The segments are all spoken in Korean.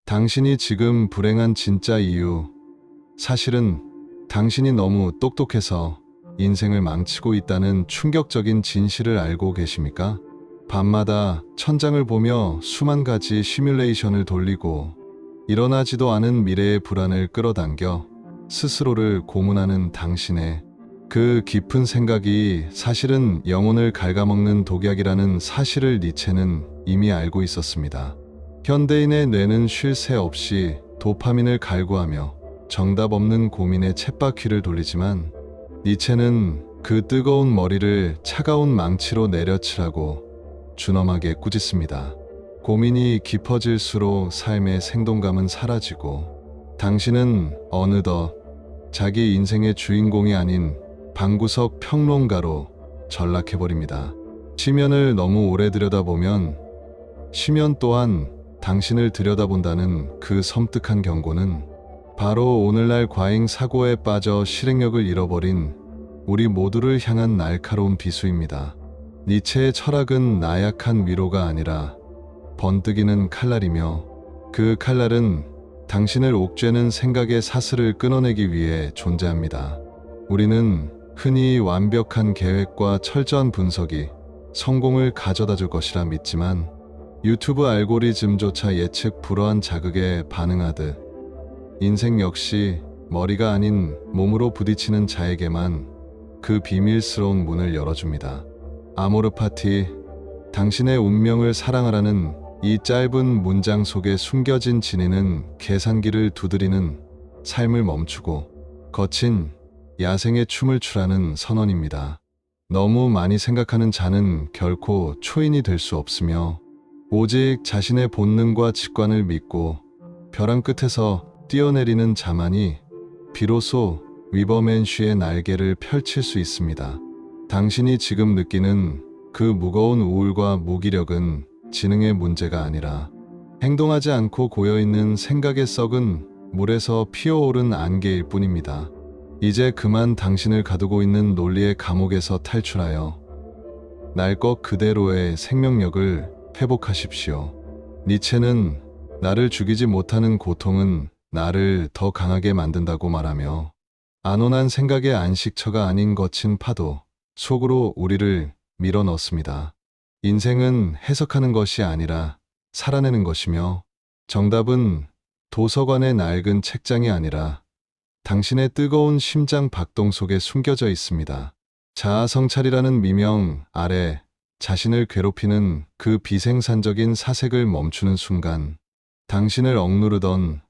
당신이 지금 불행한 진짜 이유, 사실은 당신이 너무 똑똑해서 인생을 망치고 있다는 충격적인 진실을 알고 계십니까? 밤마다 천장을 보며 수만 가지 시뮬레이션을 돌리고 일어나지도 않은 미래의 불안을 끌어당겨 스스로를 고문하는 당신의 그 깊은 생각이 사실은 영혼을 갉아먹는 독약이라는 사실을 니체는 이미 알고 있었습니다. 현대인의 뇌는 쉴 새 없이 도파민을 갈구하며 정답 없는 고민에 쳇바퀴를 돌리지만 니체는 그 뜨거운 머리를 차가운 망치로 내려치라고 준엄하게 꾸짖습니다. 고민이 깊어질수록 삶의 생동감은 사라지고 당신은 어느덧 자기 인생의 주인공이 아닌 방구석 평론가로 전락해버립니다. 시면을 너무 오래 들여다보면 시면 또한 당신을 들여다본다는 그 섬뜩한 경고는 바로 오늘날 과잉 사고에 빠져 실행력을 잃어버린 우리 모두를 향한 날카로운 비수입니다. 니체의 철학은 나약한 위로가 아니라 번뜩이는 칼날이며 그 칼날은 당신을 옥죄는 생각의 사슬을 끊어내기 위해 존재합니다. 우리는 흔히 완벽한 계획과 철저한 분석이 성공을 가져다 줄 것이라 믿지만 유튜브 알고리즘조차 예측 불허한 자극에 반응하듯 인생 역시 머리가 아닌 몸으로 부딪히는 자에게만 그 비밀스러운 문을 열어줍니다. 아모르 파티, 당신의 운명을 사랑하라는 이 짧은 문장 속에 숨겨진 진리는 계산기를 두드리는 삶을 멈추고 거친 야생의 춤을 추라는 선언입니다. 너무 많이 생각하는 자는 결코 초인이 될 수 없으며 오직 자신의 본능과 직관을 믿고 벼랑 끝에서 뛰어내리는 자만이 비로소 위버맨쉬의 날개를 펼칠 수 있습니다. 당신이 지금 느끼는 그 무거운 우울과 무기력은 지능의 문제가 아니라 행동하지 않고 고여있는 생각의 썩은 물에서 피어오른 안개일 뿐입니다. 이제 그만 당신을 가두고 있는 논리의 감옥에서 탈출하여 날 것 그대로의 생명력을 회복하십시오. 니체는 나를 죽이지 못하는 고통은 나를 더 강하게 만든다고 말하며 안온한 생각의 안식처가 아닌 거친 파도 속으로 우리를 밀어넣습니다. 인생은 해석하는 것이 아니라 살아내는 것이며 정답은 도서관의 낡은 책장이 아니라 당신의 뜨거운 심장 박동 속에 숨겨져 있습니다. 자아성찰이라는 미명 아래 자신을 괴롭히는 그 비생산적인 사색을 멈추는 순간 당신을 억누르던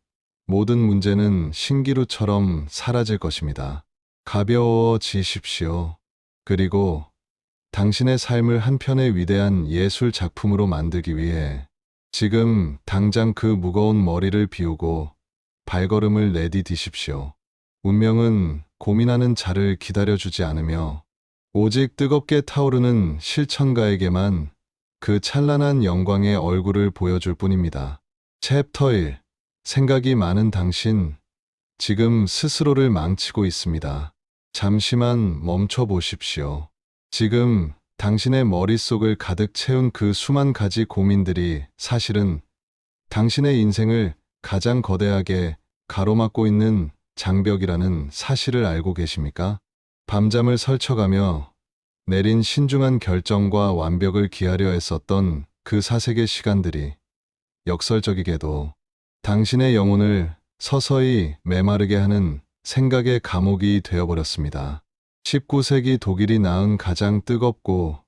모든 문제는 신기루처럼 사라질 것입니다. 가벼워지십시오. 그리고 당신의 삶을 한 편의 위대한 예술 작품으로 만들기 위해 지금 당장 그 무거운 머리를 비우고 발걸음을 내디디십시오. 운명은 고민하는 자를 기다려주지 않으며 오직 뜨겁게 타오르는 실천가에게만 그 찬란한 영광의 얼굴을 보여줄 뿐입니다. 챕터 1. 생각이 많은 당신, 지금 스스로를 망치고 있습니다. 잠시만 멈춰 보십시오. 지금 당신의 머릿속을 가득 채운 그 수만 가지 고민들이 사실은 당신의 인생을 가장 거대하게 가로막고 있는 장벽이라는 사실을 알고 계십니까? 밤잠을 설쳐가며 내린 신중한 결정과 완벽을 기하려 했었던 그 사색의 시간들이 역설적이게도 당신의 영혼을 서서히 메마르게 하는 생각의 감옥이 되어버렸습니다. 19세기 독일이 낳은 가장 뜨겁고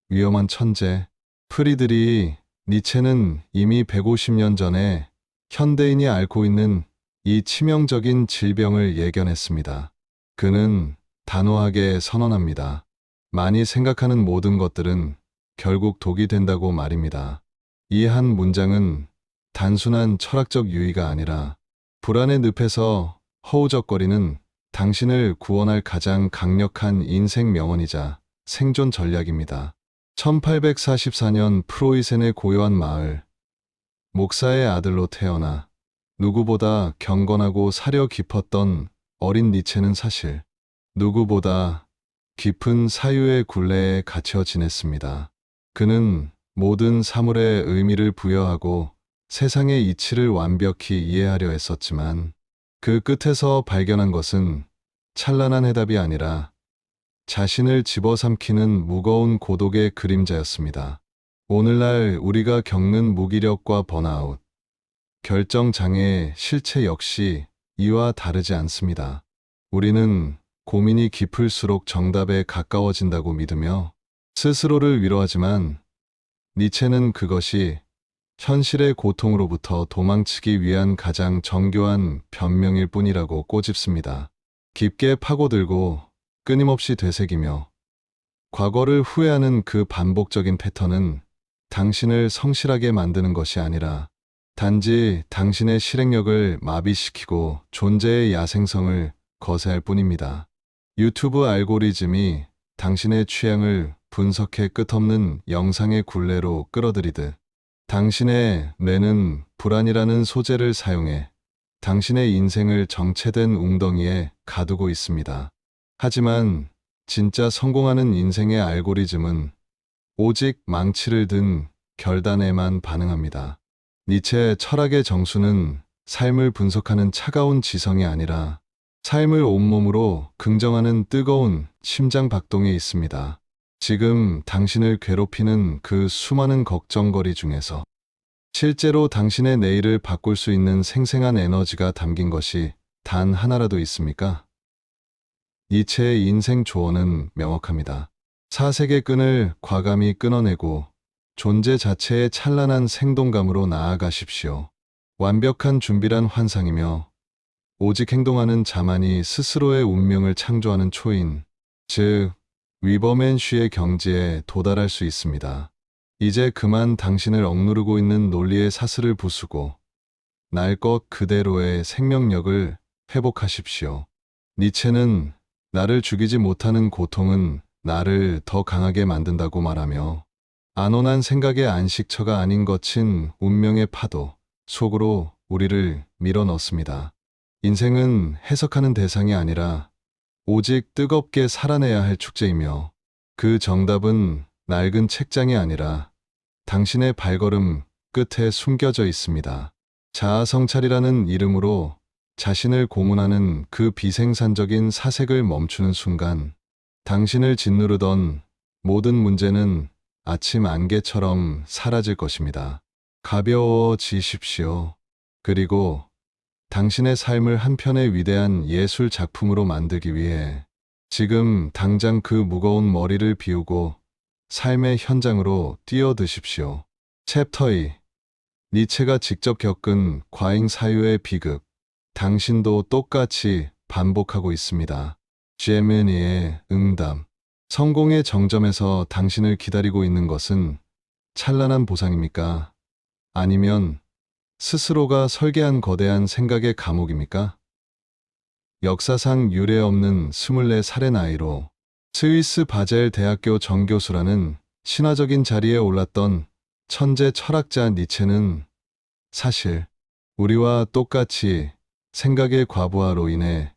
위험한 천재 프리드리히 니체는 이미 150년 전에 현대인이 앓고 있는 이 치명적인 질병을 예견했습니다. 그는 단호하게 선언합니다. 많이 생각하는 모든 것들은 결국 독이 된다고 말입니다. 이 한 문장은 단순한 철학적 유의가 아니라 불안의 늪에서 허우적거리는 당신을 구원할 가장 강력한 인생 명언이자 생존 전략입니다. 1844년 프로이센의 고요한 마을, 목사의 아들로 태어나 누구보다 경건하고 사려 깊었던 어린 니체는 사실 누구보다 깊은 사유의 굴레에 갇혀 지냈습니다. 그는 모든 사물에 의미를 부여하고 세상의 이치를 완벽히 이해하려 했었지만 그 끝에서 발견한 것은 찬란한 해답이 아니라 자신을 집어삼키는 무거운 고독의 그림자였습니다. 오늘날 우리가 겪는 무기력과 번아웃, 결정장애의 실체 역시 이와 다르지 않습니다. 우리는 고민이 깊을수록 정답에 가까워진다고 믿으며 스스로를 위로하지만 니체는 그것이 현실의 고통으로부터 도망치기 위한 가장 정교한 변명일 뿐이라고 꼬집습니다. 깊게 파고들고 끊임없이 되새기며 과거를 후회하는 그 반복적인 패턴은 당신을 성실하게 만드는 것이 아니라 단지 당신의 실행력을 마비시키고 존재의 야생성을 거세할 뿐입니다. 유튜브 알고리즘이 당신의 취향을 분석해 끝없는 영상의 굴레로 끌어들이듯 당신의 뇌는 불안이라는 소재를 사용해 당신의 인생을 정체된 웅덩이에 가두고 있습니다. 하지만 진짜 성공하는 인생의 알고리즘은 오직 망치를 든 결단에만 반응합니다. 니체의 철학의 정수는 삶을 분석하는 차가운 지성이 아니라 삶을 온몸으로 긍정하는 뜨거운 심장 박동에 있습니다. 지금 당신을 괴롭히는 그 수많은 걱정거리 중에서 실제로 당신의 내일을 바꿀 수 있는 생생한 에너지가 담긴 것이 단 하나라도 있습니까? 니체의 인생 조언은 명확합니다. 사색의 끈을 과감히 끊어내고 존재 자체의 찬란한 생동감으로 나아가십시오. 완벽한 준비란 환상이며 오직 행동하는 자만이 스스로의 운명을 창조하는 초인, 즉 위버맨쉬의 경지에 도달할 수 있습니다. 이제 그만 당신을 억누르고 있는 논리의 사슬을 부수고 날 것 그대로의 생명력을 회복하십시오. 니체는 나를 죽이지 못하는 고통은 나를 더 강하게 만든다고 말하며 안온한 생각의 안식처가 아닌 거친 운명의 파도 속으로 우리를 밀어넣습니다. 인생은 해석하는 대상이 아니라 오직 뜨겁게 살아내야 할 축제이며 그 정답은 낡은 책장이 아니라 당신의 발걸음 끝에 숨겨져 있습니다. 자아성찰이라는 이름으로 자신을 고문하는 그 비생산적인 사색을 멈추는 순간 당신을 짓누르던 모든 문제는 아침 안개처럼 사라질 것입니다. 가벼워지십시오. 그리고 당신의 삶을 한 편의 위대한 예술 작품으로 만들기 위해 지금 당장 그 무거운 머리를 비우고 삶의 현장으로 뛰어드십시오. 챕터 2. 니체가 직접 겪은 과잉 사유의 비극. 당신도 똑같이 반복하고 있습니다. 제미니의 응답. 성공의 정점에서 당신을 기다리고 있는 것은 찬란한 보상입니까? 아니면 스스로가 설계한 거대한 생각의 감옥입니까? 역사상 유례없는 24살의 나이로 스위스 바젤 대학교 정교수라는 신화적인 자리에 올랐던 천재 철학자 니체는 사실 우리와 똑같이 생각의 과부하로 인해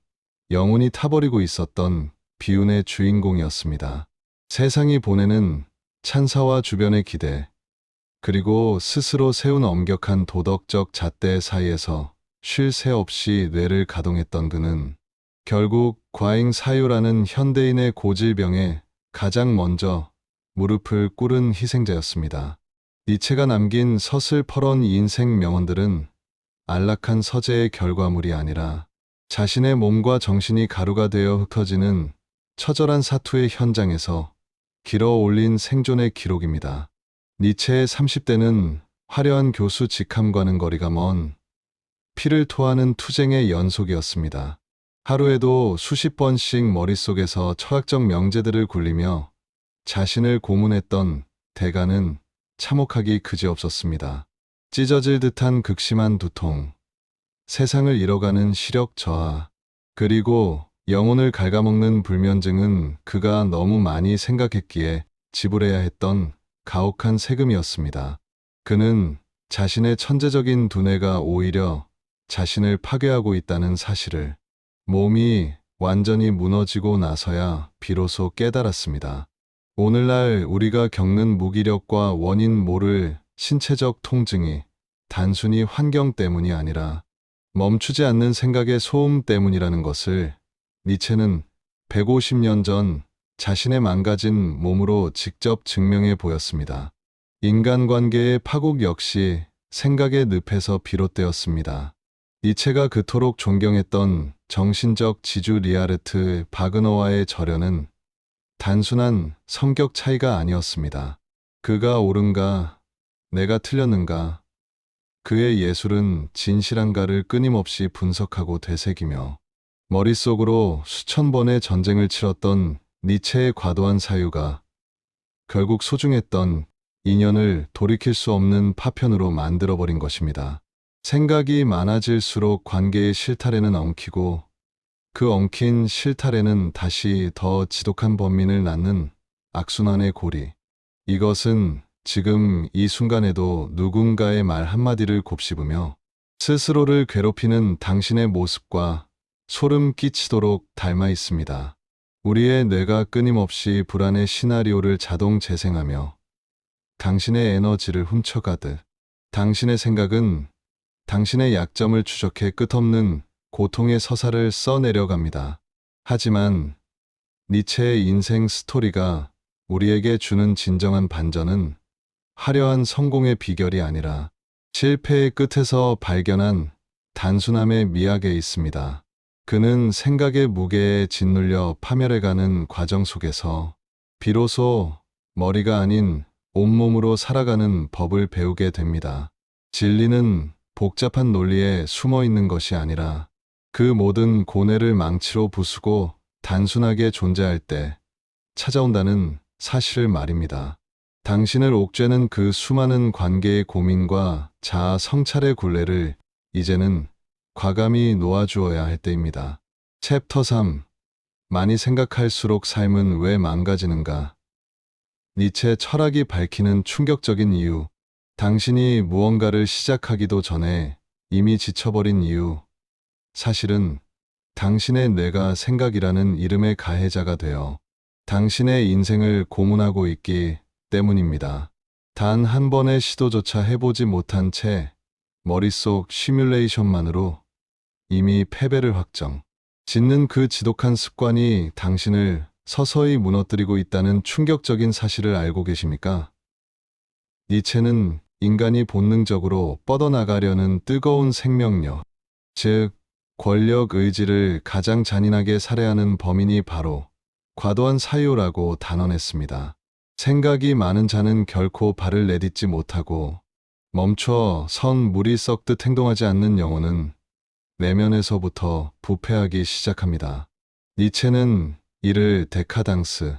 영혼이 타버리고 있었던 비운의 주인공이었습니다. 세상이 보내는 찬사와 주변의 기대, 그리고 스스로 세운 엄격한 도덕적 잣대 사이에서 쉴 새 없이 뇌를 가동했던 그는 결국 과잉 사유라는 현대인의 고질병에 가장 먼저 무릎을 꿇은 희생자였습니다. 니체가 남긴 서슬퍼런 인생 명언들은 안락한 서재의 결과물이 아니라 자신의 몸과 정신이 가루가 되어 흩어지는 처절한 사투의 현장에서 길어 올린 생존의 기록입니다. 니체의 30대는 화려한 교수 직함과는 거리가 먼 피를 토하는 투쟁의 연속이었습니다. 하루에도 수십 번씩 머릿속에서 철학적 명제들을 굴리며 자신을 고문했던 대가는 참혹하기 그지없었습니다. 찢어질 듯한 극심한 두통, 세상을 잃어가는 시력 저하, 그리고 영혼을 갉아먹는 불면증은 그가 너무 많이 생각했기에 지불해야 했던 가혹한 세금이었습니다. 그는 자신의 천재적인 두뇌가 오히려 자신을 파괴하고 있다는 사실을 몸이 완전히 무너지고 나서야 비로소 깨달았습니다. 오늘날 우리가 겪는 무기력과 원인 모를 신체적 통증이 단순히 환경 때문이 아니라 멈추지 않는 생각의 소음 때문이라는 것을 니체는 150년 전 자신의 망가진 몸으로 직접 증명해 보였습니다. 인간관계의 파국 역시 생각의 늪에서 비롯되었습니다. 니체가 그토록 존경했던 정신적 지주 리하르트 바그너와의 절연은 단순한 성격 차이가 아니었습니다. 그가 옳은가, 내가 틀렸는가, 그의 예술은 진실한가를 끊임없이 분석하고 되새기며 머릿속으로 수천 번의 전쟁을 치렀던 니체의 과도한 사유가 결국 소중했던 인연을 돌이킬 수 없는 파편으로 만들어버린 것입니다. 생각이 많아질수록 관계의 실타래는 엉키고 그 엉킨 실타래는 다시 더 지독한 번민을 낳는 악순환의 고리. 이것은 지금 이 순간에도 누군가의 말 한마디를 곱씹으며 스스로를 괴롭히는 당신의 모습과 소름 끼치도록 닮아 있습니다. 우리의 뇌가 끊임없이 불안의 시나리오를 자동 재생하며 당신의 에너지를 훔쳐가듯 당신의 생각은 당신의 약점을 추적해 끝없는 고통의 서사를 써내려갑니다. 하지만 니체의 인생 스토리가 우리에게 주는 진정한 반전은 화려한 성공의 비결이 아니라 실패의 끝에서 발견한 단순함의 미학에 있습니다. 그는 생각의 무게에 짓눌려 파멸해가는 과정 속에서 비로소 머리가 아닌 온몸으로 살아가는 법을 배우게 됩니다. 진리는 복잡한 논리에 숨어 있는 것이 아니라 그 모든 고뇌를 망치로 부수고 단순하게 존재할 때 찾아온다는 사실을 말입니다. 당신을 옥죄는 그 수많은 관계의 고민과 자아 성찰의 굴레를 이제는 과감히 놓아주어야 할 때입니다. 챕터 3. 많이 생각할수록 삶은 왜 망가지는가? 니체 철학이 밝히는 충격적인 이유. 당신이 무언가를 시작하기도 전에 이미 지쳐버린 이유. 사실은 당신의 뇌가 생각이라는 이름의 가해자가 되어 당신의 인생을 고문하고 있기 때문입니다. 단 한 번의 시도조차 해보지 못한 채 머릿속 시뮬레이션만으로 이미 패배를 확정 짓는 그 지독한 습관이 당신을 서서히 무너뜨리고 있다는 충격적인 사실을 알고 계십니까? 니체는 인간이 본능적으로 뻗어나가려는 뜨거운 생명력, 즉 권력 의지를 가장 잔인하게 살해하는 범인이 바로 과도한 사유라고 단언했습니다. 생각이 많은 자는 결코 발을 내딛지 못하고 멈춰 선 물이 썩듯 행동하지 않는 영혼은 내면에서부터 부패하기 시작합니다. 니체는 이를 데카당스,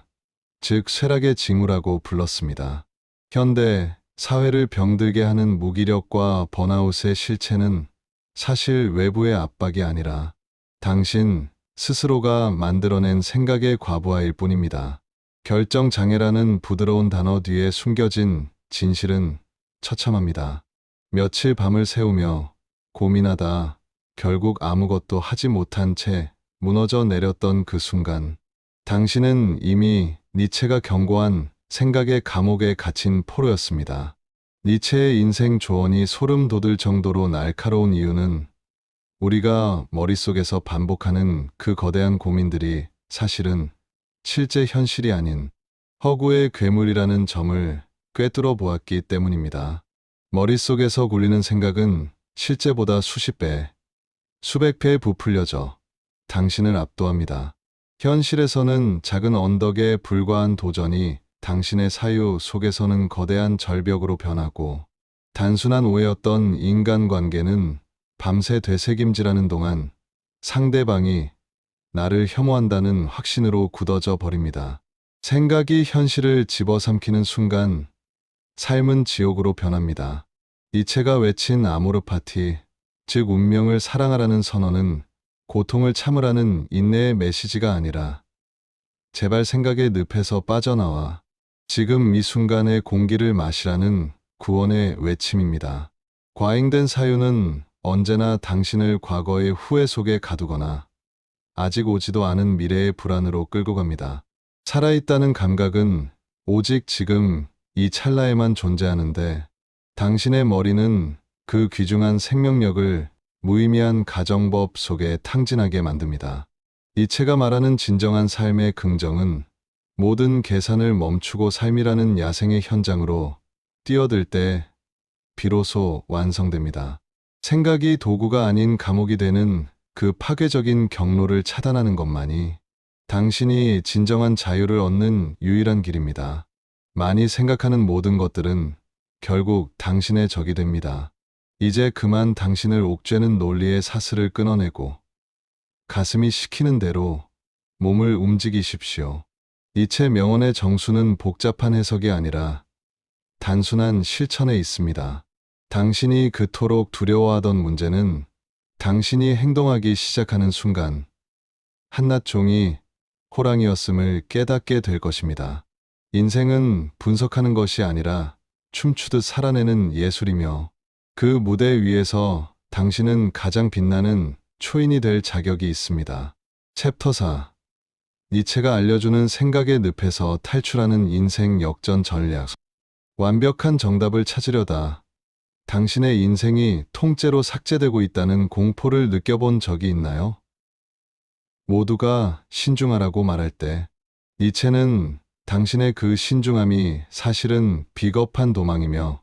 즉 쇠락의 징후라고 불렀습니다. 현대 사회를 병들게 하는 무기력과 번아웃의 실체는 사실 외부의 압박이 아니라 당신 스스로가 만들어낸 생각의 과부하일 뿐입니다. 결정장애라는 부드러운 단어 뒤에 숨겨진 진실은 처참합니다. 며칠 밤을 새우며 고민하다 결국 아무것도 하지 못한 채 무너져 내렸던 그 순간, 당신은 이미 니체가 경고한 생각의 감옥에 갇힌 포로였습니다. 니체의 인생 조언이 소름 돋을 정도로 날카로운 이유는 우리가 머릿속에서 반복하는 그 거대한 고민들이 사실은 실제 현실이 아닌 허구의 괴물이라는 점을 꿰뚫어 보았기 때문입니다. 머릿속에서 굴리는 생각은 실제보다 수십 배, 수백 배 부풀려져 당신을 압도합니다. 현실에서는 작은 언덕에 불과한 도전이 당신의 사유 속에서는 거대한 절벽으로 변하고 단순한 오해였던 인간관계는 밤새 되새김질하는 동안 상대방이 나를 혐오한다는 확신으로 굳어져 버립니다. 생각이 현실을 집어삼키는 순간 삶은 지옥으로 변합니다. 니체가 외친 아모르 파티, 즉 운명을 사랑하라는 선언은 고통을 참으라는 인내의 메시지가 아니라 제발 생각의 늪에서 빠져나와 지금 이 순간의 공기를 마시라는 구원의 외침입니다. 과잉된 사유는 언제나 당신을 과거의 후회 속에 가두거나 아직 오지도 않은 미래의 불안으로 끌고 갑니다. 살아있다는 감각은 오직 지금 이 찰나에만 존재하는데 당신의 머리는 그 귀중한 생명력을 무의미한 가정법 속에 탕진하게 만듭니다. 니체가 말하는 진정한 삶의 긍정은 모든 계산을 멈추고 삶이라는 야생의 현장으로 뛰어들 때 비로소 완성됩니다. 생각이 도구가 아닌 감옥이 되는 그 파괴적인 경로를 차단하는 것만이 당신이 진정한 자유를 얻는 유일한 길입니다. 많이 생각하는 모든 것들은 결국 당신의 적이 됩니다. 이제 그만 당신을 옥죄는 논리의 사슬을 끊어내고 가슴이 시키는 대로 몸을 움직이십시오. 니체 명언의 정수는 복잡한 해석이 아니라 단순한 실천에 있습니다. 당신이 그토록 두려워하던 문제는 당신이 행동하기 시작하는 순간 한낱 종이 호랑이였음을 깨닫게 될 것입니다. 인생은 분석하는 것이 아니라 춤추듯 살아내는 예술이며 그 무대 위에서 당신은 가장 빛나는 초인이 될 자격이 있습니다. 챕터 4. 니체가 알려주는 생각의 늪에서 탈출하는 인생 역전 전략. 완벽한 정답을 찾으려다 당신의 인생이 통째로 삭제되고 있다는 공포를 느껴본 적이 있나요? 모두가 신중하라고 말할 때 니체는 당신의 그 신중함이 사실은 비겁한 도망이며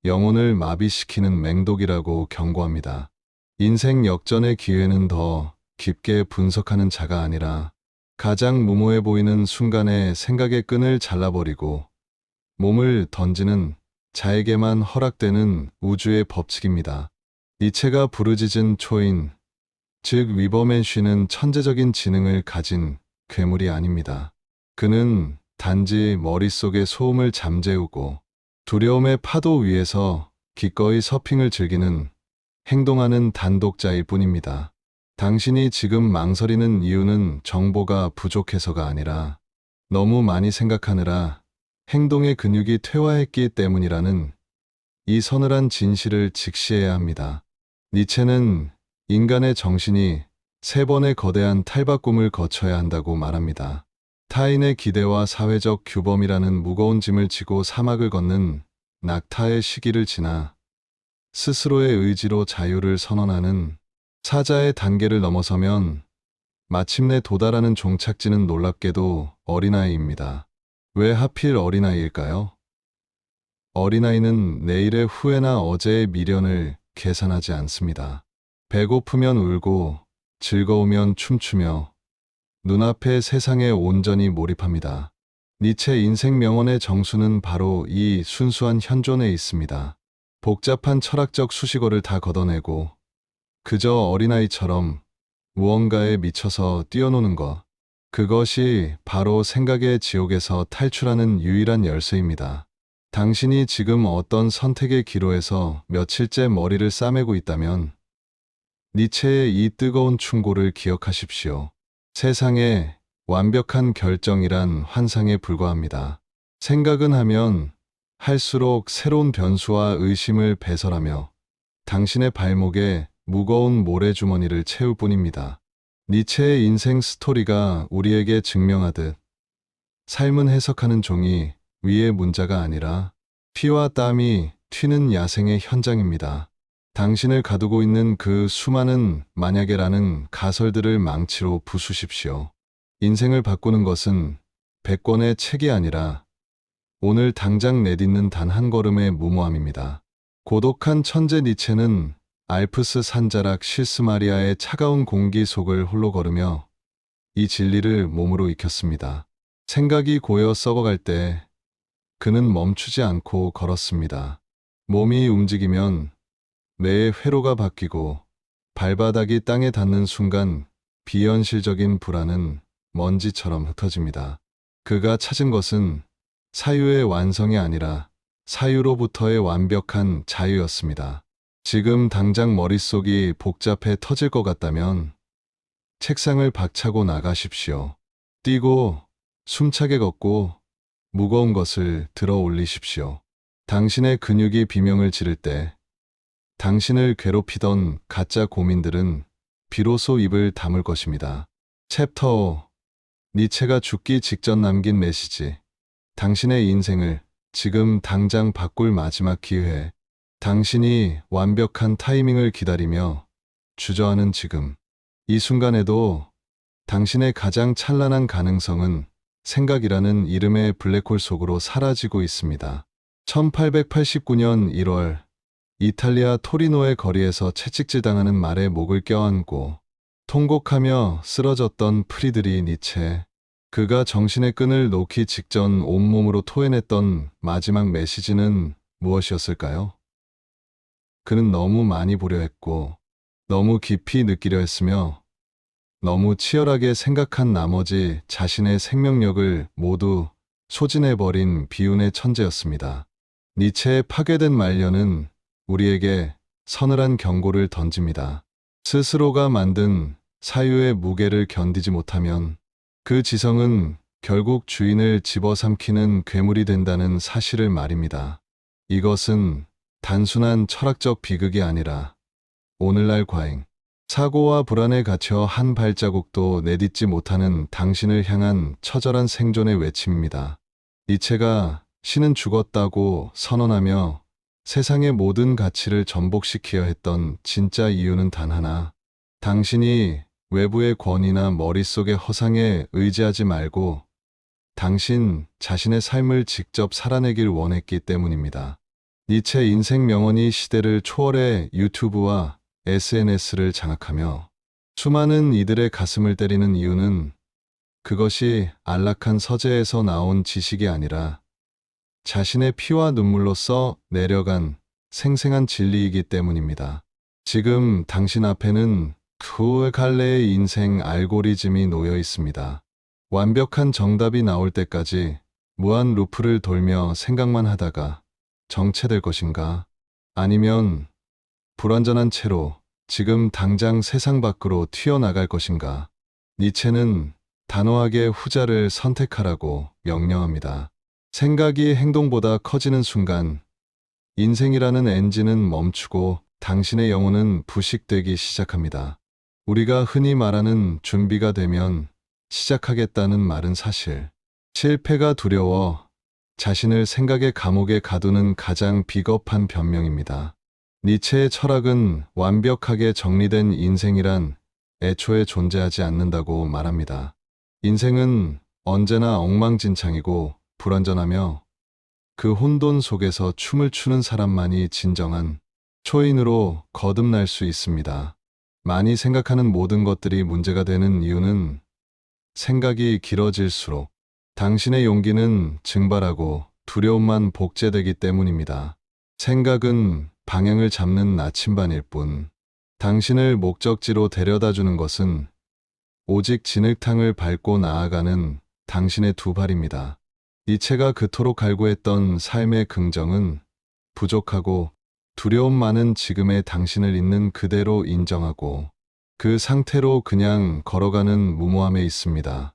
영혼을 마비시키는 맹독이라고 경고합니다. 인생 역전의 기회는 더 깊게 분석하는 자가 아니라 가장 무모해 보이는 순간에 생각의 끈을 잘라버리고 몸을 던지는 자에게만 허락되는 우주의 법칙입니다. 니체가 부르짖은 초인, 즉 위버맨쉬는 천재적인 지능을 가진 괴물이 아닙니다. 그는 단지 머릿속의 소음을 잠재우고 두려움의 파도 위에서 기꺼이 서핑을 즐기는 행동하는 단독자일 뿐입니다. 당신이 지금 망설이는 이유는 정보가 부족해서가 아니라 너무 많이 생각하느라 행동의 근육이 퇴화했기 때문이라는 이 서늘한 진실을 직시해야 합니다. 니체는 인간의 정신이 3번의 거대한 탈바꿈을 거쳐야 한다고 말합니다. 타인의 기대와 사회적 규범이라는 무거운 짐을 지고 사막을 걷는 낙타의 시기를 지나 스스로의 의지로 자유를 선언하는 사자의 단계를 넘어서면 마침내 도달하는 종착지는 놀랍게도 어린아이입니다. 왜 하필 어린아이일까요? 어린아이는 내일의 후회나 어제의 미련을 계산하지 않습니다. 배고프면 울고 즐거우면 춤추며 눈앞의 세상에 온전히 몰입합니다. 니체 인생 명언의 정수는 바로 이 순수한 현존에 있습니다. 복잡한 철학적 수식어를 다 걷어내고 그저 어린아이처럼 무언가에 미쳐서 뛰어노는 것. 그것이 바로 생각의 지옥에서 탈출하는 유일한 열쇠입니다. 당신이 지금 어떤 선택의 기로에서 며칠째 머리를 싸매고 있다면 니체의 이 뜨거운 충고를 기억하십시오. 세상에 완벽한 결정이란 환상에 불과합니다. 생각은 하면 할수록 새로운 변수와 의심을 배설하며 당신의 발목에 무거운 모래주머니를 채울 뿐입니다. 니체의 인생 스토리가 우리에게 증명하듯 삶은 해석하는 종이 위의 문자가 아니라 피와 땀이 튀는 야생의 현장입니다. 당신을 가두고 있는 그 수많은 만약에라는 가설들을 망치로 부수십시오. 인생을 바꾸는 것은 100권의 책이 아니라 오늘 당장 내딛는 단 한 걸음의 무모함입니다. 고독한 천재 니체는 알프스 산자락 실스마리아의 차가운 공기 속을 홀로 걸으며 이 진리를 몸으로 익혔습니다. 생각이 고여 썩어갈 때 그는 멈추지 않고 걸었습니다. 몸이 움직이면 뇌의 회로가 바뀌고 발바닥이 땅에 닿는 순간 비현실적인 불안은 먼지처럼 흩어집니다. 그가 찾은 것은 사유의 완성이 아니라 사유로부터의 완벽한 자유였습니다. 지금 당장 머릿속이 복잡해 터질 것 같다면 책상을 박차고 나가십시오. 뛰고 숨차게 걷고 무거운 것을 들어 올리십시오. 당신의 근육이 비명을 지를 때 당신을 괴롭히던 가짜 고민들은 비로소 입을 다물 것입니다. 챕터 5. 니체가 죽기 직전 남긴 메시지. 당신의 인생을 지금 당장 바꿀 마지막 기회. 당신이 완벽한 타이밍을 기다리며 주저하는 지금, 이 순간에도 당신의 가장 찬란한 가능성은 생각이라는 이름의 블랙홀 속으로 사라지고 있습니다. 1889년 1월, 이탈리아 토리노의 거리에서 채찍질 당하는 말에 목을 껴안고 통곡하며 쓰러졌던 프리드리 니체. 그가 정신의 끈을 놓기 직전 온몸으로 토해냈던 마지막 메시지는 무엇이었을까요? 그는 너무 많이 보려 했고, 너무 깊이 느끼려 했으며, 너무 치열하게 생각한 나머지 자신의 생명력을 모두 소진해버린 비운의 천재였습니다. 니체의 파괴된 말년은 우리에게 서늘한 경고를 던집니다. 스스로가 만든 사유의 무게를 견디지 못하면 그 지성은 결국 주인을 집어삼키는 괴물이 된다는 사실을 말입니다. 이것은 단순한 철학적 비극이 아니라 오늘날 과잉, 사고와 불안에 갇혀 한 발자국도 내딛지 못하는 당신을 향한 처절한 생존의 외침입니다. 니체가 신은 죽었다고 선언하며 세상의 모든 가치를 전복시켜야 했던 진짜 이유는 단 하나, 당신이 외부의 권위나 머릿속의 허상에 의지하지 말고 당신 자신의 삶을 직접 살아내길 원했기 때문입니다. 니체 인생 명언이 시대를 초월해 유튜브와 SNS를 장악하며 수많은 이들의 가슴을 때리는 이유는 그것이 안락한 서재에서 나온 지식이 아니라 자신의 피와 눈물로써 내려간 생생한 진리이기 때문입니다. 지금 당신 앞에는 그 갈래의 인생 알고리즘이 놓여 있습니다. 완벽한 정답이 나올 때까지 무한 루프를 돌며 생각만 하다가 정체될 것인가? 아니면 불완전한 채로 지금 당장 세상 밖으로 튀어나갈 것인가? 니체는 단호하게 후자를 선택하라고 명령합니다. 생각이 행동보다 커지는 순간 인생이라는 엔진은 멈추고 당신의 영혼은 부식되기 시작합니다. 우리가 흔히 말하는 준비가 되면 시작하겠다는 말은 사실 실패가 두려워 자신을 생각의 감옥에 가두는 가장 비겁한 변명입니다. 니체의 철학은 완벽하게 정리된 인생이란 애초에 존재하지 않는다고 말합니다. 인생은 언제나 엉망진창이고 불완전하며 그 혼돈 속에서 춤을 추는 사람만이 진정한 초인으로 거듭날 수 있습니다. 많이 생각하는 모든 것들이 문제가 되는 이유는 생각이 길어질수록 당신의 용기는 증발하고 두려움만 복제되기 때문입니다. 생각은 방향을 잡는 나침반일 뿐, 당신을 목적지로 데려다주는 것은 오직 진흙탕을 밟고 나아가는 당신의 두 발입니다. 니체가 그토록 갈구했던 삶의 긍정은 부족하고 두려움 많은 지금의 당신을 있는 그대로 인정하고 그 상태로 그냥 걸어가는 무모함에 있습니다.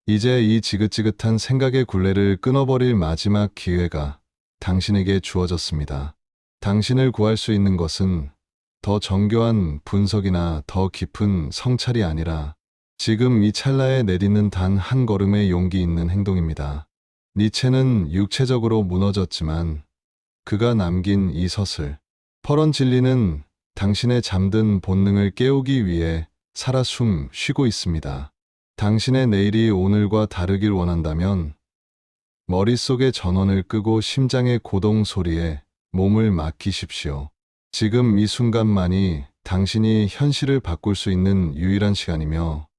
이제 이 지긋지긋한 생각의 굴레를 끊어버릴 마지막 기회가 당신에게 주어졌습니다. 당신을 구할 수 있는 것은 더 정교한 분석이나 더 깊은 성찰이 아니라 지금 이 찰나에 내딛는 단 한 걸음의 용기 있는 행동입니다. 니체는 육체적으로 무너졌지만 그가 남긴 이 서슬, 퍼런 진리는 당신의 잠든 본능을 깨우기 위해 살아 숨 쉬고 있습니다. 당신의 내일이 오늘과 다르길 원한다면 머릿속의 전원을 끄고 심장의 고동 소리에 몸을 맡기십시오. 지금 이 순간만이 당신이 현실을 바꿀 수 있는 유일한 시간이며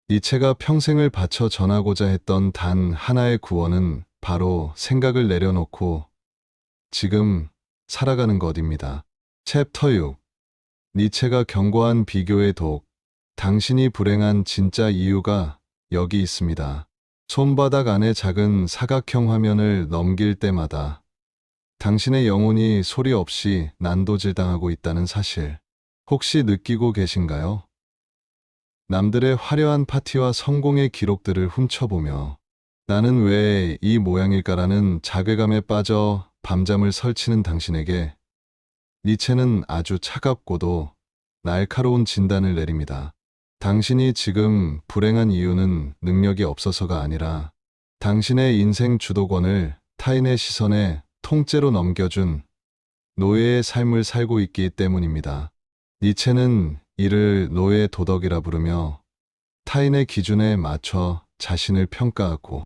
니체가 평생을 바쳐 전하고자 했던 단 하나의 구원은 바로 생각을 내려놓고 지금 살아가는 것입니다. 챕터 6. 니체가 경고한 비교의 독. 당신이 불행한 진짜 이유가 여기 있습니다. 손바닥 안의 작은 사각형 화면을 넘길 때마다 당신의 영혼이 소리 없이 난도질당하고 있다는 사실, 혹시 느끼고 계신가요? 남들의 화려한 파티와 성공의 기록들을 훔쳐보며 나는 왜 이 모양일까라는 자괴감에 빠져 밤잠을 설치는 당신에게 니체는 아주 차갑고도 날카로운 진단을 내립니다. 당신이 지금 불행한 이유는 능력이 없어서가 아니라 당신의 인생 주도권을 타인의 시선에 통째로 넘겨준 노예의 삶을 살고 있기 때문입니다. 니체는 이를 노예의 도덕이라 부르며 타인의 기준에 맞춰 자신을 평가하고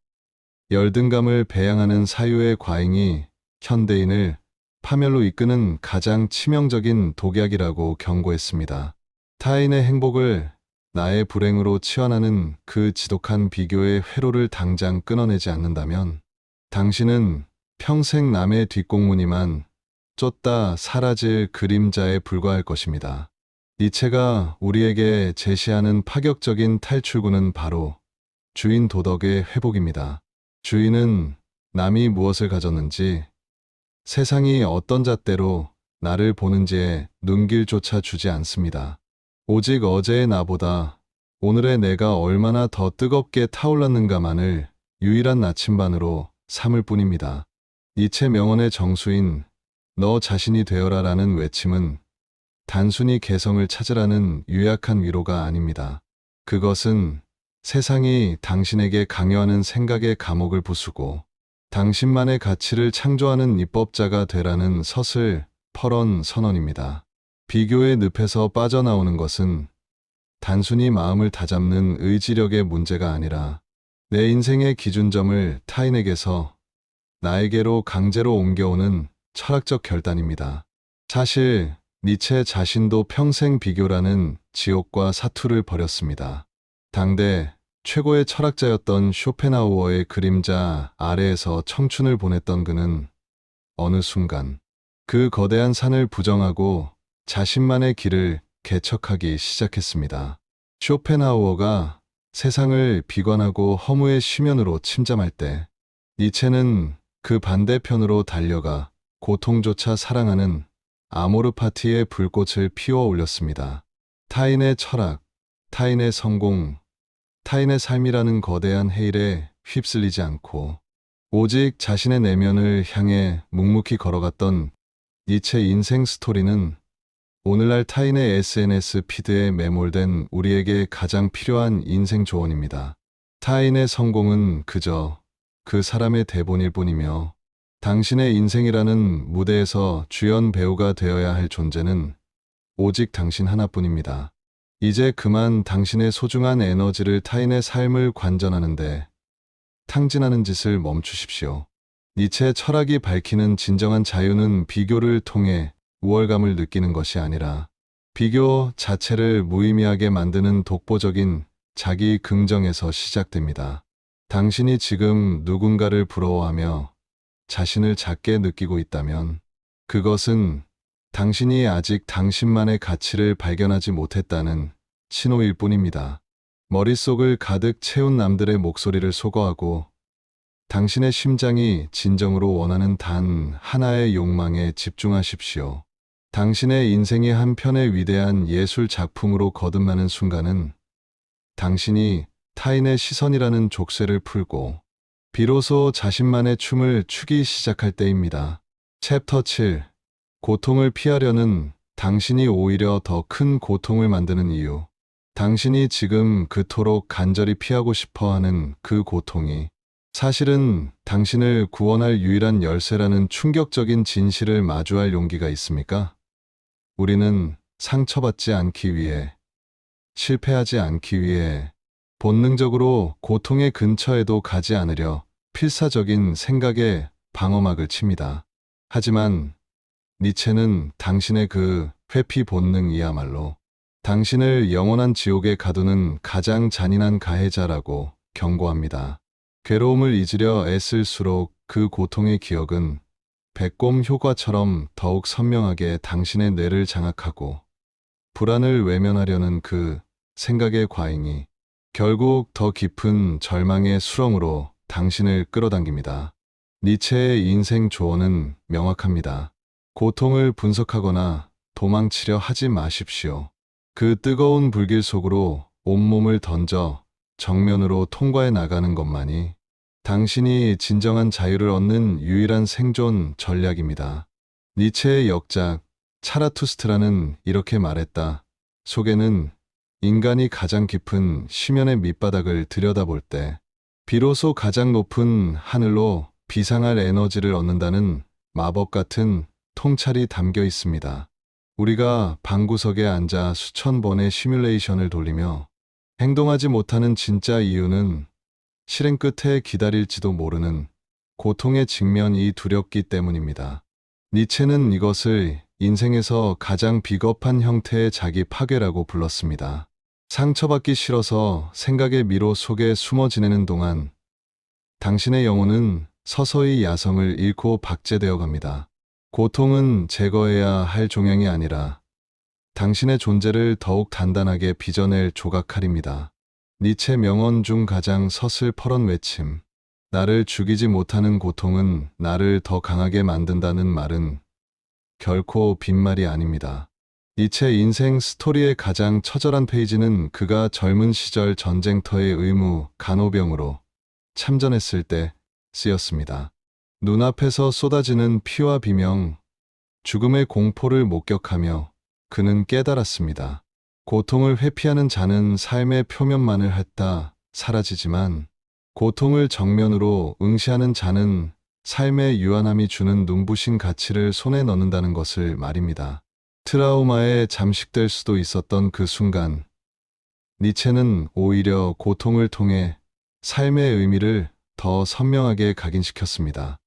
열등감을 배양하는 사유의 과잉이 현대인을 파멸로 이끄는 가장 치명적인 독약이라고 경고했습니다. 타인의 행복을 나의 불행으로 치환하는 그 지독한 비교의 회로를 당장 끊어내지 않는다면 당신은 평생 남의 뒷공무니만 쫓다 사라질 그림자에 불과할 것입니다. 니체가 우리에게 제시하는 파격적인 탈출구는 바로 주인 도덕의 회복입니다. 주인은 남이 무엇을 가졌는지, 세상이 어떤 잣대로 나를 보는지에 눈길조차 주지 않습니다. 오직 어제의 나보다 오늘의 내가 얼마나 더 뜨겁게 타올랐는가만을 유일한 나침반으로 삼을 뿐입니다. 니체 명언의 정수인 너 자신이 되어라라는 외침은 단순히 개성을 찾으라는 유약한 위로가 아닙니다. 그것은 세상이 당신에게 강요하는 생각의 감옥을 부수고 당신만의 가치를 창조하는 입법자가 되라는 서슬 퍼런 선언입니다. 비교의 늪에서 빠져나오는 것은 단순히 마음을 다잡는 의지력의 문제가 아니라 내 인생의 기준점을 타인에게서 나에게로 강제로 옮겨오는 철학적 결단입니다. 사실 니체 자신도 평생 비교라는 지옥과 사투를 벌였습니다. 당대 최고의 철학자였던 쇼펜하우어의 그림자 아래에서 청춘을 보냈던 그는 어느 순간 그 거대한 산을 부정하고 자신만의 길을 개척하기 시작했습니다. 쇼펜하우어가 세상을 비관하고 허무의 심연으로 침잠할 때 니체는 그 반대편으로 달려가 고통조차 사랑하는 아모르 파티의 불꽃을 피워 올렸습니다. 타인의 철학, 타인의 성공, 타인의 삶이라는 거대한 해일에 휩쓸리지 않고 오직 자신의 내면을 향해 묵묵히 걸어갔던 니체 인생 스토리는 오늘날 타인의 SNS 피드에 매몰된 우리에게 가장 필요한 인생 조언입니다. 타인의 성공은 그저 그 사람의 대본일 뿐이며 당신의 인생이라는 무대에서 주연 배우가 되어야 할 존재는 오직 당신 하나뿐입니다. 이제 그만 당신의 소중한 에너지를 타인의 삶을 관전하는데 탕진하는 짓을 멈추십시오. 니체의 철학이 밝히는 진정한 자유는 비교를 통해 우월감을 느끼는 것이 아니라 비교 자체를 무의미하게 만드는 독보적인 자기 긍정에서 시작됩니다. 당신이 지금 누군가를 부러워하며 자신을 작게 느끼고 있다면 그것은 당신이 아직 당신만의 가치를 발견하지 못했다는 신호일 뿐입니다. 머릿속을 가득 채운 남들의 목소리를 소거하고 당신의 심장이 진정으로 원하는 단 하나의 욕망에 집중하십시오. 당신의 인생이 한 편의 위대한 예술 작품으로 거듭나는 순간은 당신이 타인의 시선이라는 족쇄를 풀고 비로소 자신만의 춤을 추기 시작할 때입니다. 챕터 7. 고통을 피하려는 당신이 오히려 더 큰 고통을 만드는 이유. 당신이 지금 그토록 간절히 피하고 싶어 하는 그 고통이 사실은 당신을 구원할 유일한 열쇠라는 충격적인 진실을 마주할 용기가 있습니까? 우리는 상처받지 않기 위해, 실패하지 않기 위해 본능적으로 고통의 근처에도 가지 않으려 필사적인 생각에 방어막을 칩니다. 하지만 니체는 당신의 그 회피 본능이야말로 당신을 영원한 지옥에 가두는 가장 잔인한 가해자라고 경고합니다. 괴로움을 잊으려 애쓸수록 그 고통의 기억은 배꼽 효과처럼 더욱 선명하게 당신의 뇌를 장악하고 불안을 외면하려는 그 생각의 과잉이 결국 더 깊은 절망의 수렁으로 당신을 끌어당깁니다. 니체의 인생 조언은 명확합니다. 고통을 분석하거나 도망치려 하지 마십시오. 그 뜨거운 불길 속으로 온몸을 던져 정면으로 통과해 나가는 것만이 당신이 진정한 자유를 얻는 유일한 생존 전략입니다. 니체의 역작 차라투스트라는 이렇게 말했다. 속에는 인간이 가장 깊은 심연의 밑바닥을 들여다볼 때 비로소 가장 높은 하늘로 비상할 에너지를 얻는다는 마법 같은 통찰이 담겨 있습니다. 우리가 방구석에 앉아 수천 번의 시뮬레이션을 돌리며 행동하지 못하는 진짜 이유는 실행 끝에 기다릴지도 모르는 고통의 직면이 두렵기 때문입니다. 니체는 이것을 인생에서 가장 비겁한 형태의 자기 파괴라고 불렀습니다. 상처받기 싫어서 생각의 미로 속에 숨어 지내는 동안 당신의 영혼은 서서히 야성을 잃고 박제되어 갑니다. 고통은 제거해야 할 종양이 아니라 당신의 존재를 더욱 단단하게 빚어낼 조각칼입니다. 니체 명언 중 가장 서슬퍼런 외침. 나를 죽이지 못하는 고통은 나를 더 강하게 만든다는 말은 결코 빈말이 아닙니다. 니체 인생 스토리의 가장 처절한 페이지는 그가 젊은 시절 전쟁터의 의무 간호병으로 참전했을 때 쓰였습니다. 눈앞에서 쏟아지는 피와 비명, 죽음의 공포를 목격하며 그는 깨달았습니다. 고통을 회피하는 자는 삶의 표면만을 핥다 사라지지만 고통을 정면으로 응시하는 자는 삶의 유한함이 주는 눈부신 가치를 손에 넣는다는 것을 말입니다. 트라우마에 잠식될 수도 있었던 그 순간, 니체는 오히려 고통을 통해 삶의 의미를 더 선명하게 각인시켰습니다.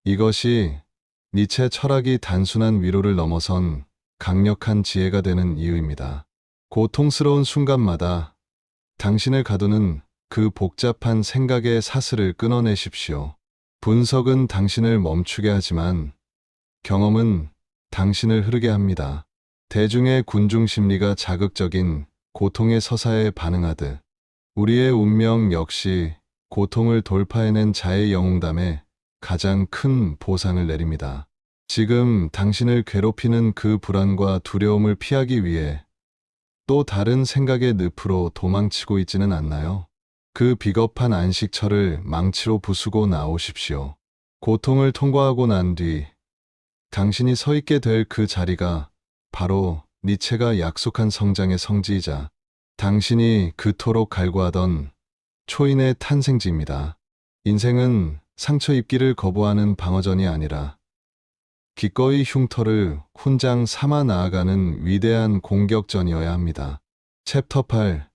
이것이 니체 철학이 단순한 위로를 넘어선 강력한 지혜가 되는 이유입니다. 고통스러운 순간마다 당신을 가두는 그 복잡한 생각의 사슬을 끊어내십시오. 분석은 당신을 멈추게 하지만 경험은 당신을 흐르게 합니다. 대중의 군중 심리가 자극적인 고통의 서사에 반응하듯 우리의 운명 역시 고통을 돌파해낸 자의 영웅담에 가장 큰 보상을 내립니다. 지금 당신을 괴롭히는 그 불안과 두려움을 피하기 위해 또 다른 생각의 늪으로 도망치고 있지는 않나요? 그 비겁한 안식처를 망치로 부수고 나오십시오. 고통을 통과하고 난 뒤 당신이 서 있게 될 그 자리가 바로 니체가 약속한 성장의 성지이자 당신이 그토록 갈구하던 초인의 탄생지입니다. 인생은 상처 입기를 거부하는 방어전이 아니라 기꺼이 흉터를 훈장 삼아 나아가는 위대한 공격전이어야 합니다. 챕터 8.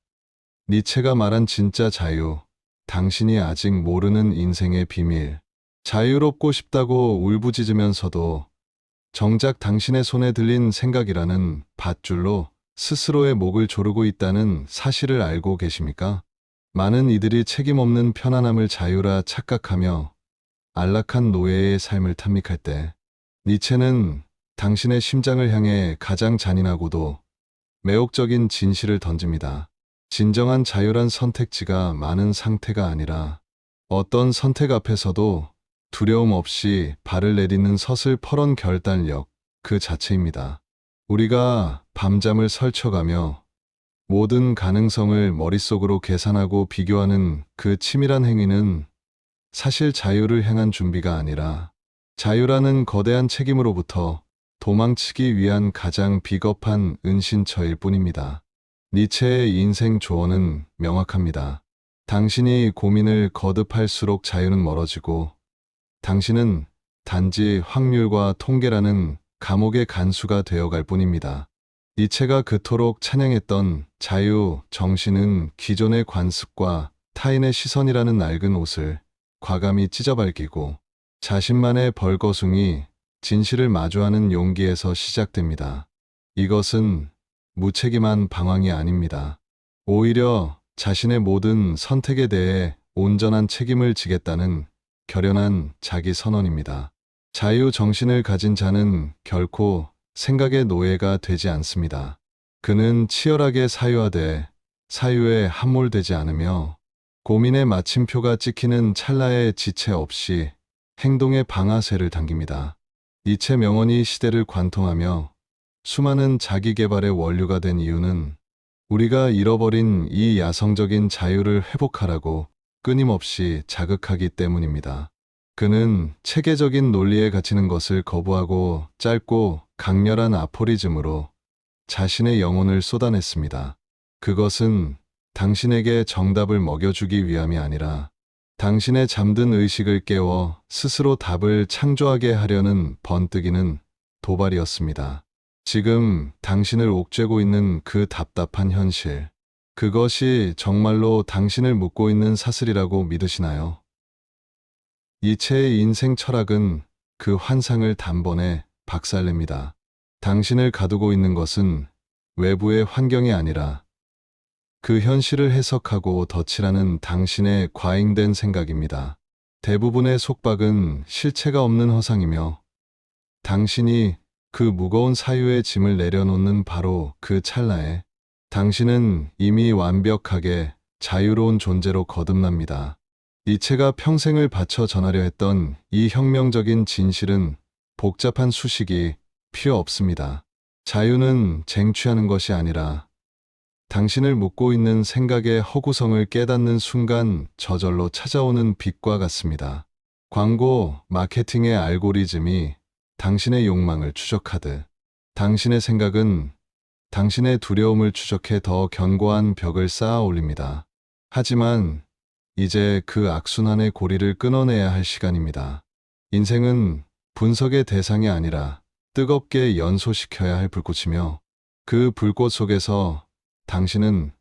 니체가 말한 진짜 자유. 당신이 아직 모르는 인생의 비밀. 자유롭고 싶다고 울부짖으면서도 정작 당신의 손에 들린 생각이라는 밧줄로 스스로의 목을 조르고 있다는 사실을 알고 계십니까? 많은 이들이 책임 없는 편안함을 자유라 착각하며 안락한 노예의 삶을 탐닉할 때 니체는 당신의 심장을 향해 가장 잔인하고도 매혹적인 진실을 던집니다. 진정한 자유란 선택지가 많은 상태가 아니라 어떤 선택 앞에서도 두려움 없이 발을 내딛는 서슬퍼런 결단력 그 자체입니다. 우리가 밤잠을 설쳐가며 모든 가능성을 머릿속으로 계산하고 비교하는 그 치밀한 행위는 사실 자유를 향한 준비가 아니라 자유라는 거대한 책임으로부터 도망치기 위한 가장 비겁한 은신처일 뿐입니다. 니체의 인생 조언은 명확합니다. 당신이 고민을 거듭할수록 자유는 멀어지고 당신은 단지 확률과 통계라는 감옥의 간수가 되어갈 뿐입니다. 니체가 그토록 찬양했던 자유 정신은 기존의 관습과 타인의 시선이라는 낡은 옷을 과감히 찢어발기고 자신만의 벌거숭이 진실을 마주하는 용기에서 시작됩니다. 이것은 무책임한 방황이 아닙니다. 오히려 자신의 모든 선택에 대해 온전한 책임을 지겠다는 결연한 자기 선언입니다. 자유 정신을 가진 자는 결코 생각의 노예가 되지 않습니다. 그는 치열하게 사유하되 사유에 함몰되지 않으며 고민의 마침표가 찍히는 찰나의 지체 없이 행동의 방아쇠를 당깁니다. 니체 명언이 시대를 관통하며 수많은 자기개발의 원류가 된 이유는 우리가 잃어버린 이 야성적인 자유를 회복하라고 끊임없이 자극하기 때문입니다. 그는 체계적인 논리에 갇히는 것을 거부하고 짧고 강렬한 아포리즘으로 자신의 영혼을 쏟아냈습니다. 그것은 당신에게 정답을 먹여주기 위함이 아니라 당신의 잠든 의식을 깨워 스스로 답을 창조하게 하려는 번뜩이는 도발이었습니다. 지금 당신을 옥죄고 있는 그 답답한 현실, 그것이 정말로 당신을 묶고 있는 사슬이라고 믿으시나요? 니체의 인생 철학은 그 환상을 단번에 박살냅니다. 당신을 가두고 있는 것은 외부의 환경이 아니라 그 현실을 해석하고 덧칠하는 당신의 과잉된 생각입니다. 대부분의 속박은 실체가 없는 허상이며 당신이 그 무거운 사유의 짐을 내려놓는 바로 그 찰나에 당신은 이미 완벽하게 자유로운 존재로 거듭납니다. 니체가 평생을 바쳐 전하려 했던 이 혁명적인 진실은 복잡한 수식이 필요 없습니다. 자유는 쟁취하는 것이 아니라 당신을 묶고 있는 생각의 허구성을 깨닫는 순간 저절로 찾아오는 빛과 같습니다. 광고, 마케팅의 알고리즘이 당신의 욕망을 추적하듯 당신의 생각은 당신의 두려움을 추적해 더 견고한 벽을 쌓아 올립니다. 하지만 이제 그 악순환의 고리를 끊어내야 할 시간입니다. 인생은 분석의 대상이 아니라 뜨겁게 연소시켜야 할 불꽃이며 그 불꽃 속에서 당신은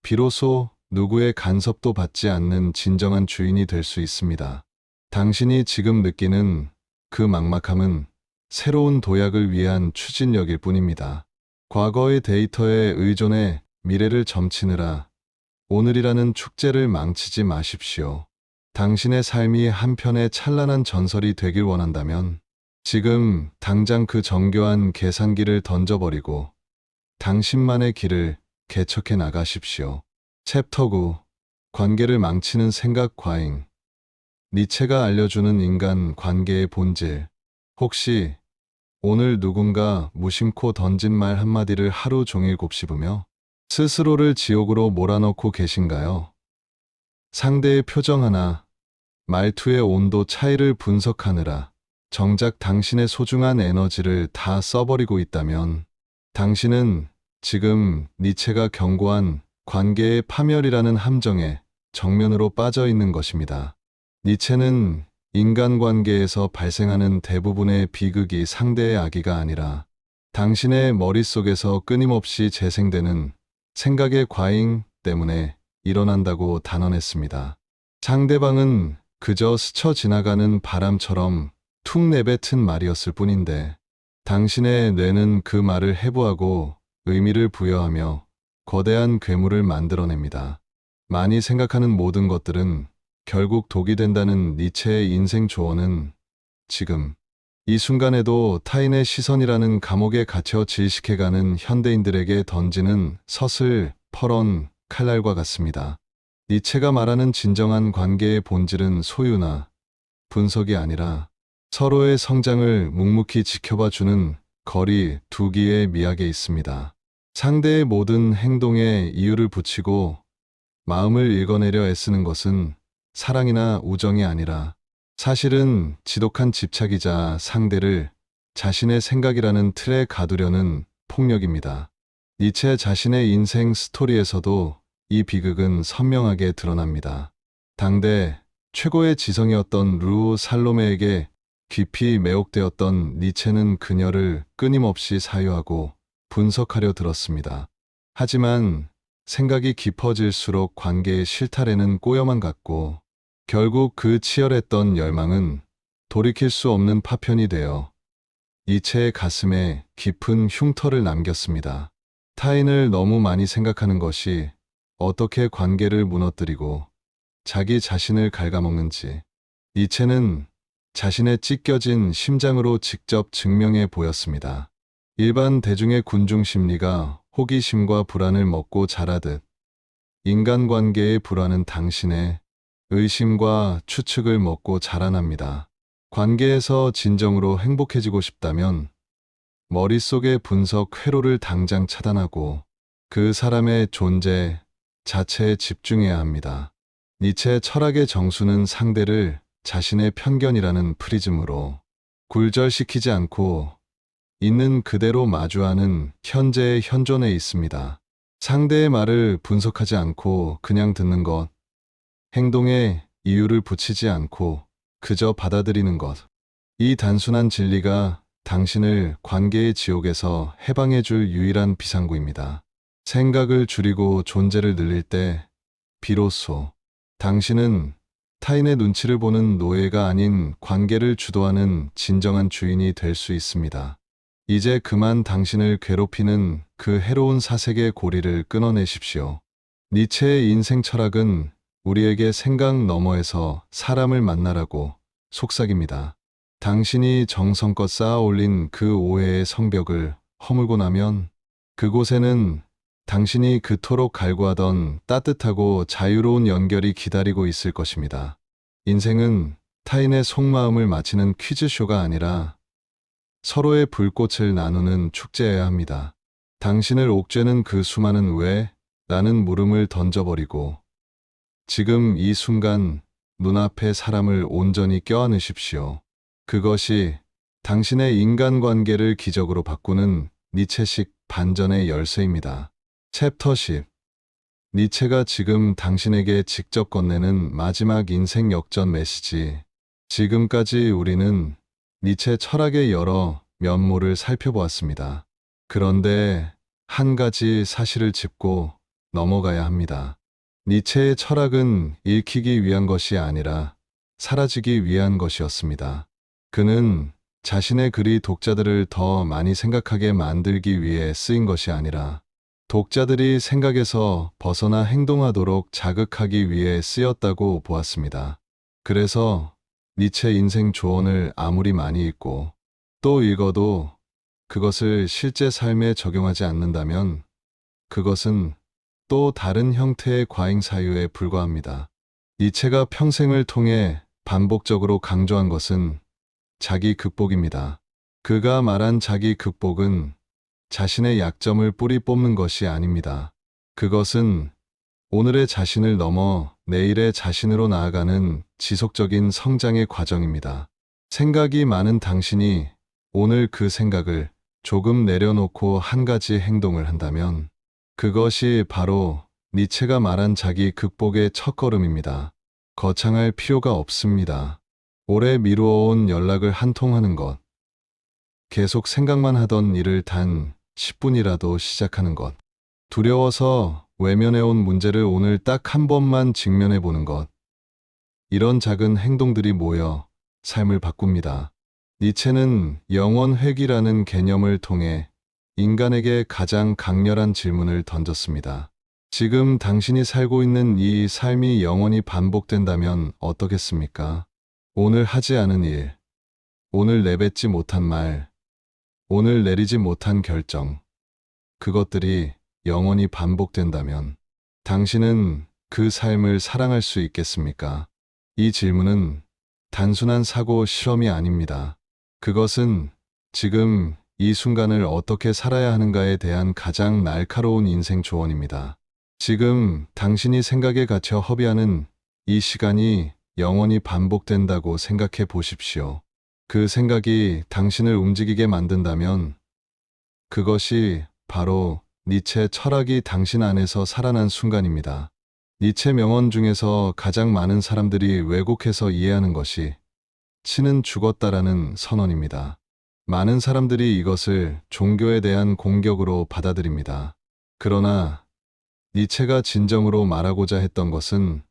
비로소 누구의 간섭도 받지 않는 진정한 주인이 될 수 있습니다. 당신이 지금 느끼는 그 막막함은 새로운 도약을 위한 추진력일 뿐입니다. 과거의 데이터에 의존해 미래를 점치느라 오늘이라는 축제를 망치지 마십시오. 당신의 삶이 한편의 찬란한 전설이 되길 원한다면 지금 당장 그 정교한 계산기를 던져버리고 당신만의 길을 개척해 나가십시오. 챕터 9. 관계를 망치는 생각 과잉. 니체가 알려주는 인간 관계의 본질. 혹시 오늘 누군가 무심코 던진 말 한마디를 하루 종일 곱씹으며 스스로를 지옥으로 몰아넣고 계신가요? 상대의 표정 하나, 말투의 온도 차이를 분석하느라 정작 당신의 소중한 에너지를 다 써버리고 있다면 당신은 지금 니체가 경고한 관계의 파멸이라는 함정에 정면으로 빠져 있는 것입니다. 니체는 인간관계에서 발생하는 대부분의 비극이 상대의 악의가 아니라 당신의 머릿속에서 끊임없이 재생되는 생각의 과잉 때문에 일어난다고 단언했습니다. 상대방은 그저 스쳐 지나가는 바람처럼 툭 내뱉은 말이었을 뿐인데 당신의 뇌는 그 말을 해부하고 의미를 부여하며 거대한 괴물을 만들어냅니다. 많이 생각하는 모든 것들은 결국 독이 된다는 니체의 인생 조언은 지금 이 순간에도 타인의 시선이라는 감옥에 갇혀 질식해가는 현대인들에게 던지는 서슬 퍼런 칼날과 같습니다. 니체가 말하는 진정한 관계의 본질은 소유나 분석이 아니라 서로의 성장을 묵묵히 지켜봐주는 거리 두기의 미학에 있습니다. 상대의 모든 행동에 이유를 붙이고 마음을 읽어내려 애쓰는 것은 사랑이나 우정이 아니라 사실은 지독한 집착이자 상대를 자신의 생각이라는 틀에 가두려는 폭력입니다. 니체 자신의 인생 스토리에서도 이 비극은 선명하게 드러납니다. 당대 최고의 지성이었던 루 살로메에게 깊이 매혹되었던 니체는 그녀를 끊임없이 사유하고 분석하려 들었습니다. 하지만 생각이 깊어질수록 관계의 실타래는 꼬여만 갔고 결국 그 치열했던 열망은 돌이킬 수 없는 파편이 되어 니체의 가슴에 깊은 흉터를 남겼습니다. 타인을 너무 많이 생각하는 것이 어떻게 관계를 무너뜨리고 자기 자신을 갉아먹는지 니체는 자신의 찢겨진 심장으로 직접 증명해 보였습니다. 일반 대중의 군중 심리가 호기심과 불안을 먹고 자라듯 인간관계의 불안은 당신의 의심과 추측을 먹고 자라납니다. 관계에서 진정으로 행복해지고 싶다면 머릿속의 분석 회로를 당장 차단하고 그 사람의 존재 자체에 집중해야 합니다. 니체 철학의 정수는 상대를 자신의 편견이라는 프리즘으로 굴절시키지 않고 있는 그대로 마주하는 현재의 현존에 있습니다. 상대의 말을 분석하지 않고 그냥 듣는 것, 행동에 이유를 붙이지 않고 그저 받아들이는 것. 이 단순한 진리가 당신을 관계의 지옥에서 해방해줄 유일한 비상구입니다. 생각을 줄이고 존재를 늘릴 때 비로소 당신은 타인의 눈치를 보는 노예가 아닌 관계를 주도하는 진정한 주인이 될 수 있습니다. 이제 그만 당신을 괴롭히는 그 해로운 사색의 고리를 끊어내십시오. 니체의 인생 철학은 우리에게 생각 너머에서 사람을 만나라고 속삭입니다. 당신이 정성껏 쌓아 올린 그 오해의 성벽을 허물고 나면 그곳에는 당신이 그토록 갈구하던 따뜻하고 자유로운 연결이 기다리고 있을 것입니다. 인생은 타인의 속마음을 맞히는 퀴즈쇼가 아니라 서로의 불꽃을 나누는 축제여야 합니다. 당신을 옥죄는 그 수많은 왜 라는 물음을 던져버리고 지금 이 순간 눈앞의 사람을 온전히 껴안으십시오. 그것이 당신의 인간관계를 기적으로 바꾸는 니체식 반전의 열쇠입니다. 챕터 10. 니체가 지금 당신에게 직접 건네는 마지막 인생 역전 메시지. 지금까지 우리는 니체 철학의 여러 면모를 살펴보았습니다. 그런데 한 가지 사실을 짚고 넘어가야 합니다. 니체의 철학은 읽히기 위한 것이 아니라 사라지기 위한 것이었습니다. 그는 자신의 글이 독자들을 더 많이 생각하게 만들기 위해 쓰인 것이 아니라 독자들이 생각에서 벗어나 행동하도록 자극하기 위해 쓰였다고 보았습니다. 그래서 니체 인생 조언을 아무리 많이 읽고 또 읽어도 그것을 실제 삶에 적용하지 않는다면 그것은 또 다른 형태의 과잉 사유에 불과합니다. 니체가 평생을 통해 반복적으로 강조한 것은 자기 극복입니다. 그가 말한 자기 극복은 자신의 약점을 뿌리 뽑는 것이 아닙니다. 그것은 오늘의 자신을 넘어 내일의 자신으로 나아가는 지속적인 성장의 과정입니다. 생각이 많은 당신이 오늘 그 생각을 조금 내려놓고 한 가지 행동을 한다면 그것이 바로 니체가 말한 자기 극복의 첫걸음입니다. 거창할 필요가 없습니다. 오래 미루어온 연락을 한 통 하는 것, 계속 생각만 하던 일을 단 10분이라도 시작하는 것, 두려워서 외면해온 문제를 오늘 딱 한 번만 직면해 보는 것, 이런 작은 행동들이 모여 삶을 바꿉니다. 니체는 영원 회귀라는 개념을 통해 인간에게 가장 강렬한 질문을 던졌습니다. 지금 당신이 살고 있는 이 삶이 영원히 반복된다면 어떻겠습니까? 오늘 하지 않은 일, 오늘 내뱉지 못한 말, 오늘 내리지 못한 결정, 그것들이 영원히 반복된다면 당신은 그 삶을 사랑할 수 있겠습니까? 이 질문은 단순한 사고 실험이 아닙니다. 그것은 지금 이 순간을 어떻게 살아야 하는가에 대한 가장 날카로운 인생 조언입니다. 지금 당신이 생각에 갇혀 허비하는 이 시간이 영원히 반복된다고 생각해 보십시오. 그 생각이 당신을 움직이게 만든다면 그것이 바로 니체 철학이 당신 안에서 살아난 순간입니다. 니체 명언 중에서 가장 많은 사람들이 왜곡해서 이해하는 것이 치는 죽었다라는 선언입니다. 많은 사람들이 이것을 종교에 대한 공격으로 받아들입니다. 그러나 니체가 진정으로 말하고자 했던 것은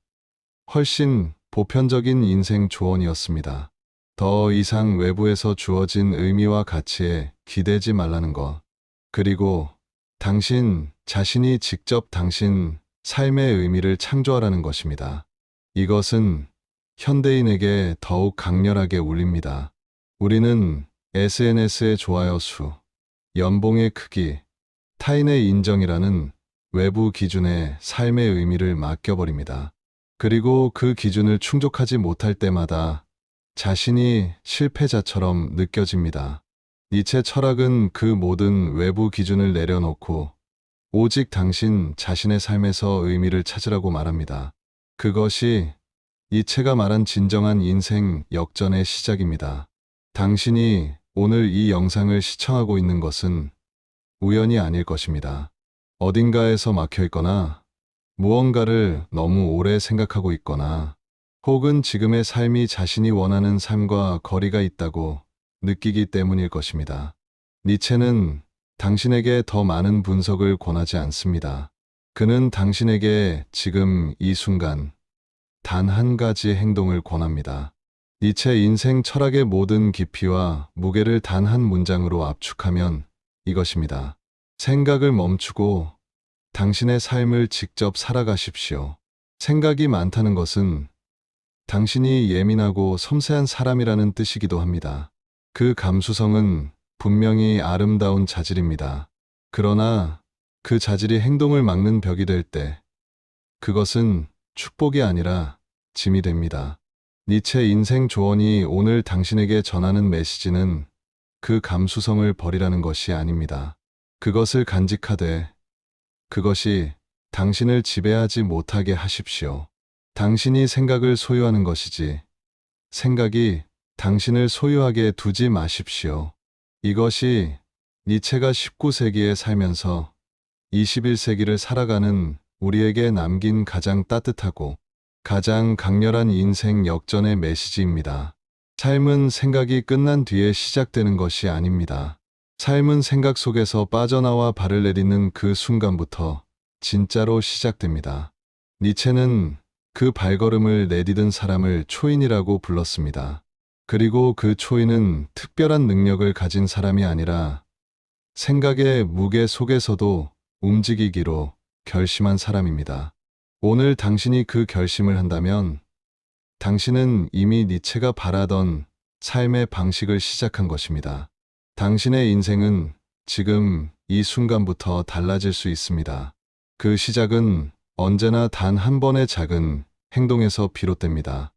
훨씬 보편적인 인생 조언이었습니다. 더 이상 외부에서 주어진 의미와 가치에 기대지 말라는 것. 그리고 당신 자신이 직접 당신 삶의 의미를 창조하라는 것입니다. 이것은 현대인에게 더욱 강렬하게 울립니다. 우리는 SNS의 좋아요 수, 연봉의 크기, 타인의 인정이라는 외부 기준에 삶의 의미를 맡겨버립니다. 그리고 그 기준을 충족하지 못할 때마다 자신이 실패자처럼 느껴집니다. 니체 철학은 그 모든 외부 기준을 내려놓고 오직 당신 자신의 삶에서 의미를 찾으라고 말합니다. 그것이 니체가 말한 진정한 인생 역전의 시작입니다. 당신이 오늘 이 영상을 시청하고 있는 것은 우연이 아닐 것입니다. 어딘가에서 막혀 있거나 무언가를 너무 오래 생각하고 있거나 혹은 지금의 삶이 자신이 원하는 삶과 거리가 있다고 느끼기 때문일 것입니다. 니체는 당신에게 더 많은 분석을 권하지 않습니다. 그는 당신에게 지금 이 순간 단 한 가지 행동을 권합니다. 니체 인생 철학의 모든 깊이와 무게를 단 한 문장으로 압축하면 이것입니다. 생각을 멈추고 당신의 삶을 직접 살아가십시오. 생각이 많다는 것은 당신이 예민하고 섬세한 사람이라는 뜻이기도 합니다. 그 감수성은 분명히 아름다운 자질입니다. 그러나 그 자질이 행동을 막는 벽이 될 때 그것은 축복이 아니라 짐이 됩니다. 니체 인생 조언이 오늘 당신에게 전하는 메시지는 그 감수성을 버리라는 것이 아닙니다. 그것을 간직하되 그것이 당신을 지배하지 못하게 하십시오. 당신이 생각을 소유하는 것이지 생각이 당신을 소유하게 두지 마십시오. 이것이 니체가 19세기에 살면서 21세기를 살아가는 우리에게 남긴 가장 따뜻하고 가장 강렬한 인생 역전의 메시지입니다. 삶은 생각이 끝난 뒤에 시작되는 것이 아닙니다. 삶은 생각 속에서 빠져나와 발을 내딛는 그 순간부터 진짜로 시작됩니다. 니체는 그 발걸음을 내디딘 사람을 초인이라고 불렀습니다. 그리고 그 초인은 특별한 능력을 가진 사람이 아니라 생각의 무게 속에서도 움직이기로 결심한 사람입니다. 오늘 당신이 그 결심을 한다면 당신은 이미 니체가 바라던 삶의 방식을 시작한 것입니다. 당신의 인생은 지금 이 순간부터 달라질 수 있습니다. 그 시작은 언제나 단 한 번의 작은 행동에서 비롯됩니다.